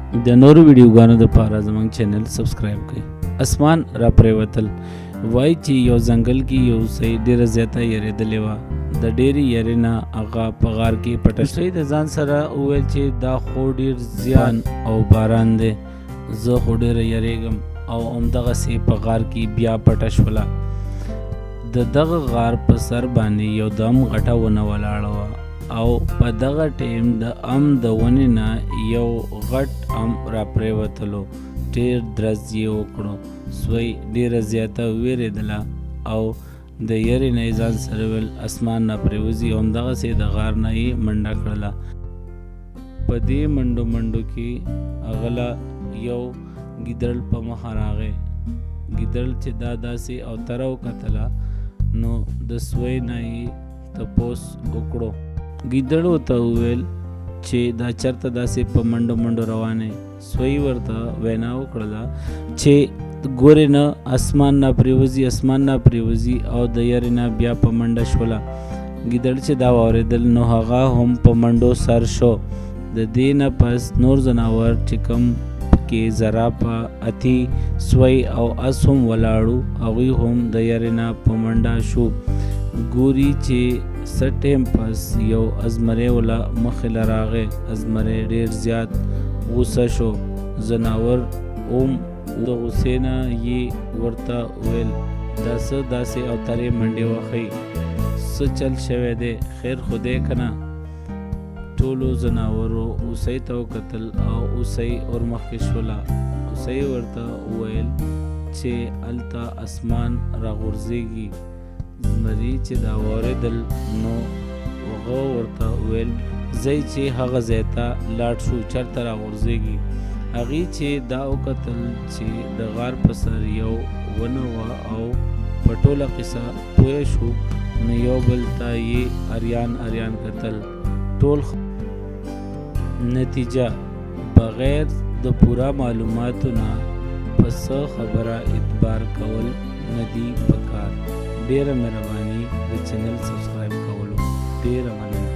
د نورو ویډیوګانو دپاره زموږ چینل سبسکرایب کړئ. اسمان را پریوتل وایي چې یو ځنګل کې یو سړی ډېره زیاته یېرېدلې وه. د ډېرې یېرې نه هغه په غار کې پټه شوه. د ځان سره وویل چې دا خو ډېر زیان او باران دی، زه خو ډېره یېرېږم، او همدغسې په غار کې بیا پټه شوله. د دغه غار په سر باندې یو دم غټه ونه ولاړه وه، او په دغه ټیم د د ونې نه یو غټ را پریوتلو. ډېر درز یې وکړو. سوی ډېره زیاته وېرېدله او د یېرې نه یې ځان سره ویل اسمان نه پرېوځي، او همدغسې د غار نه یې منډه کړله. په دې منډو کې هغه له یو ګیدړ په مخه راغی. ګیدړ چې دا داسې او تره وکتله نو د سوی نه یې تپوس وکړو. ګیدړ ورته وویل چې دا چېرته داسې په منډو روانې؟ سوی ورته وینا وکړله چې ګورې نه اسمان نه پرېوځي، او د یېرې نه بیا په منډه شوله. ګیدړ چې دا واورېدل نو هغه هم په منډو سر شو. د دې نه پس نور ځناور چې کوم کې زرافه، هاتي، سوی او اس هم ولاړو، هغوی هم د یېرې نه په منډه شو. ګوري چې څه ټیم پس یو ازمری وله مخې له راغی. ازمری ډېر زیات غوسه شو. ځناور هم د غوسې نه یې ورته ویل دا څه داسې او ترې منډې وهئ؟ څه چل شوی دی؟ خیر خو دی که نه؟ ټولو ځناورو هوسۍ ته وکتل او هوسۍ ورمخکې شوله. هوسۍ ورته وویل چې هلته اسمان راغورځېږي. زمري چې دا واورېدل نو هغه ورته ویل ځئ چې هغه ځای ته لاړ شو چېرته راغورځېږي. هغې چې دا وکتل چې د غار په سر یو ونه وه او په ټوله قصه پوه شو، نو یو بل ته یې اریان کتل. ټول نتیجه بغیر د پوره معلوماتو نه په څه خبره اعتبار کول نه دي پکار. ډېره مهرباني د چینل سبسکرایب کولو. ډېره مننه.